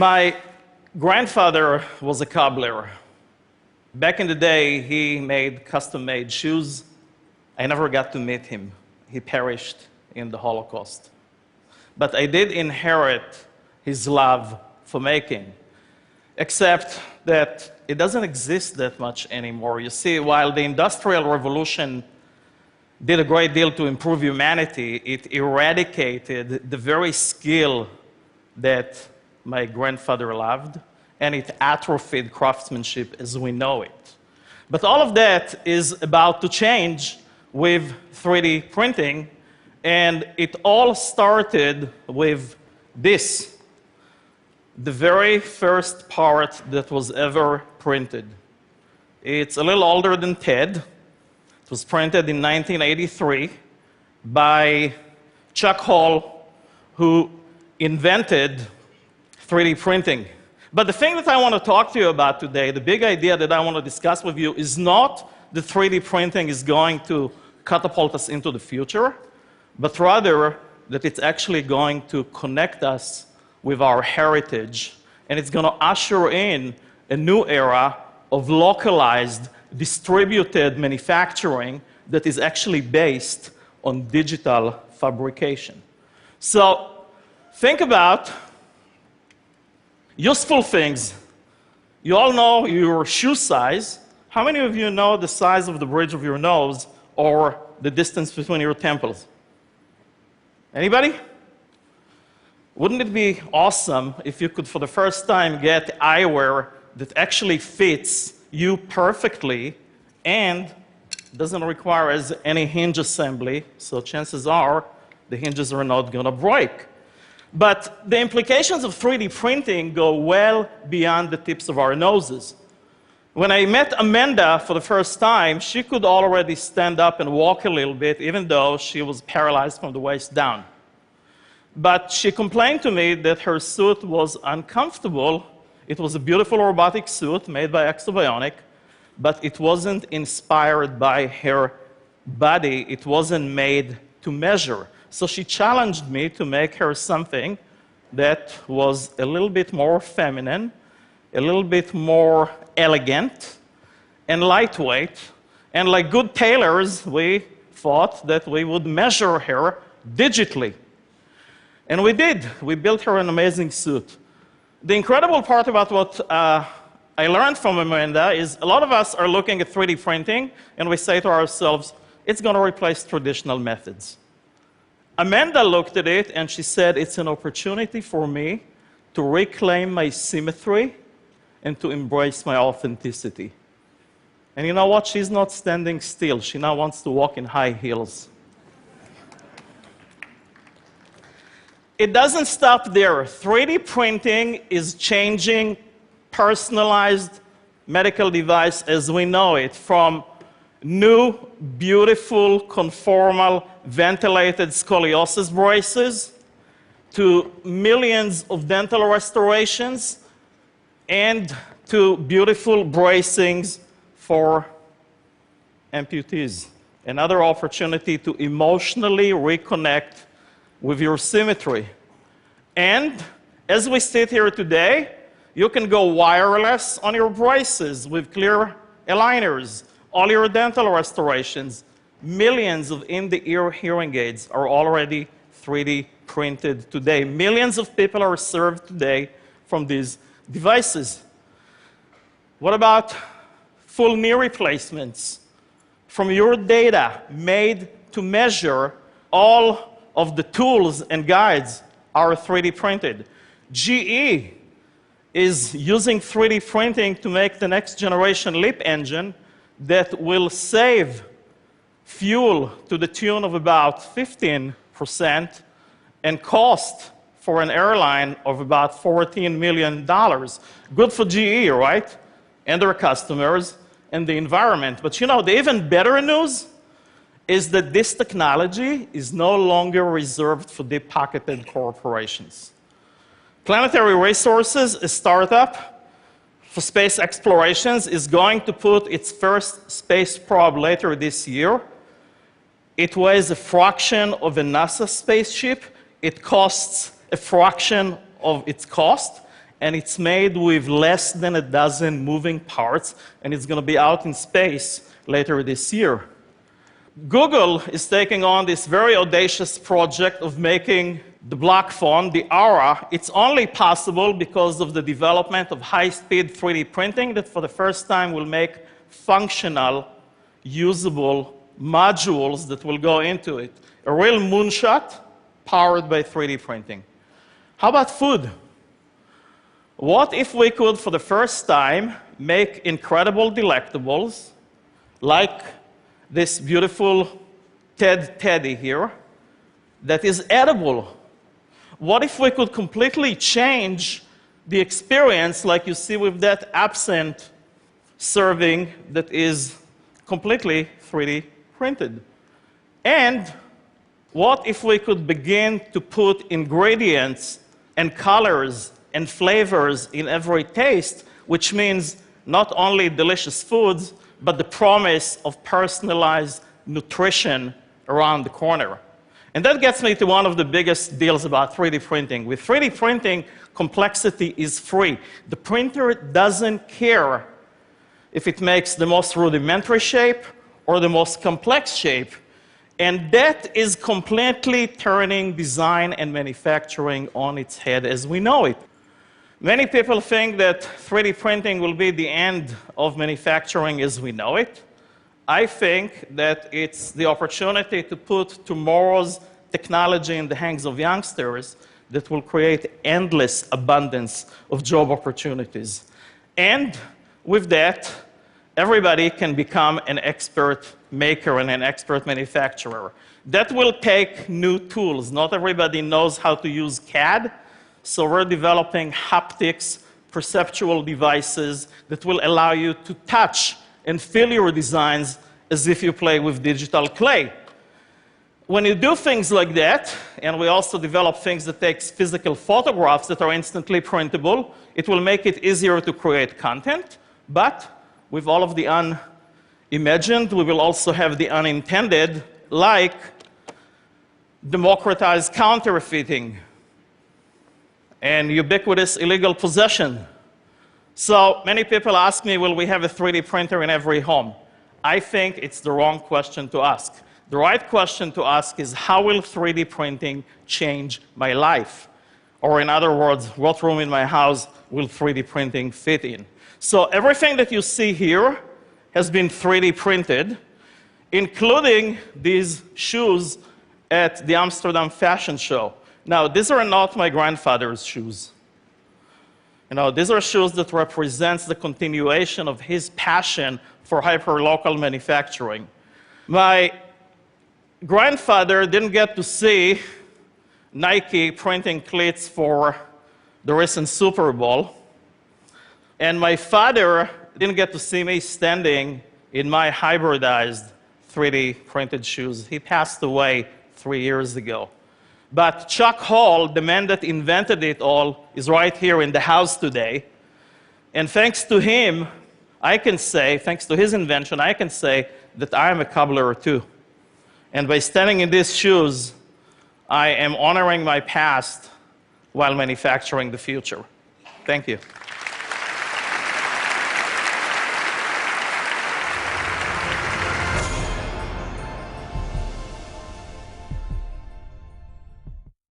My grandfather was a cobbler. Back in the day, he made custom-made shoes. I never got to meet him. He perished in the Holocaust. But I did inherit his love for making, except that it doesn't exist that much anymore. You see, while the Industrial Revolution did a great deal to improve humanity, it eradicated the very skill that my grandfather loved, and it atrophied craftsmanship as we know it. But all of that is about to change with 3D printing, and it all started with this, the very first part that was ever printed. It's a little older than Ted. It was printed in 1983 by Chuck Hall, who invented 3D printing. But the thing that I want to talk to you about today, the big idea that I want to discuss with you, is not that 3D printing is going to catapult us into the future, but rather that it's actually going to connect us with our heritage, and it's going to usher in a new era of localized, distributed manufacturing that is actually based on digital fabrication. So think about useful things. You all know your shoe size. How many of you know the size of the bridge of your nose or the distance between your temples? Anybody? Wouldn't it be awesome if you could, for the first time, get eyewear that actually fits you perfectly and doesn't require any hinge assembly, so chances are the hinges are not going to break. But the implications of 3D printing go well beyond the tips of our noses. When I met Amanda for the first time, she could already stand up and walk a little bit, even though she was paralyzed from the waist down. But she complained to me that her suit was uncomfortable. It was a beautiful robotic suit made by Exobionic, but it wasn't inspired by her body. It wasn't made to measure. So she challenged me to make her something that was a little bit more feminine, a little bit more elegant, and lightweight. And like good tailors, we thought that we would measure her digitally. And we did. We built her an amazing suit. The incredible part about what I learned from Amanda is a lot of us are looking at 3D printing, and we say to ourselves, it's going to replace traditional methods. Amanda looked at it and she said, it's an opportunity for me to reclaim my symmetry and to embrace my authenticity. And you know what? She's not standing still. She now wants to walk in high heels. It doesn't stop there. 3D printing is changing personalized medical device as we know it, from new, beautiful, conformal, ventilated scoliosis braces to millions of dental restorations and to beautiful bracings for amputees. Another opportunity to emotionally reconnect with your symmetry. And as we sit here today, you can go wireless on your braces with clear aligners. All your dental restorations, millions of in-the-ear hearing aids are already 3D printed today. Millions of people are served today from these devices. What about full knee replacements? From your data made to measure, all of the tools and guides are 3D printed. GE is using 3D printing to make the next generation LEAP engine that will save fuel to the tune of about 15% and cost for an airline of about $14 million. Good for GE, right? And their customers and the environment. But you know, the even better news is that this technology is no longer reserved for deep-pocketed corporations. Planetary Resources, a startup for space explorations, is going to put its first space probe later this year. It weighs a fraction of a NASA spaceship. It costs a fraction of its cost. and it's made with less than a dozen moving parts, and it's going to be out in space later this year. Google is taking on this very audacious project of making the block phone, the Aura. It's only possible because of the development of high-speed 3D printing that for the first time will make functional, usable modules that will go into it. A real moonshot powered by 3D printing. How about food? What if we could, for the first time, make incredible delectables like this beautiful Teddy here that is edible? What if we could completely change the experience like you see with that absinthe serving that is completely 3D printed? And what if we could begin to put ingredients and colors and flavors in every taste, which means not only delicious foods, but the promise of personalized nutrition around the corner. And that gets me to one of the biggest deals about 3D printing. With 3D printing, complexity is free. The printer doesn't care if it makes the most rudimentary shape or the most complex shape. And that is completely turning design and manufacturing on its head as we know it. Many people think that 3D printing will be the end of manufacturing as we know it. I think that it's the opportunity to put tomorrow's technology in the hands of youngsters that will create endless abundance of job opportunities. And with that, everybody can become an expert maker and an expert manufacturer. That will take new tools. Not everybody knows how to use CAD. So we're developing haptics, perceptual devices that will allow you to touch and feel your designs as if you play with digital clay. When you do things like that, and we also develop things that take physical photographs that are instantly printable, it will make it easier to create content. But with all of the unimagined, we will also have the unintended, like democratized counterfeiting and ubiquitous illegal possession. So many people ask me, will we have a 3D printer in every home? I think it's the wrong question to ask. The right question to ask is, how will 3D printing change my life? Or in other words, what room in my house will 3D printing fit in? So everything that you see here has been 3D printed, including these shoes at the Amsterdam Fashion Show. Now, these are not my grandfather's shoes. These are shoes that represent the continuation of his passion for hyperlocal manufacturing. My grandfather didn't get to see Nike printing cleats for the recent Super Bowl. And my father didn't get to see me standing in my hybridized 3D printed shoes. He passed away 3 years ago. But Chuck Hall, the man that invented it all, is right here in the house today. And thanks to him, I can say, thanks to his invention, I can say that I am a cobbler too. And by standing in these shoes, I am honoring my past while manufacturing the future. Thank you.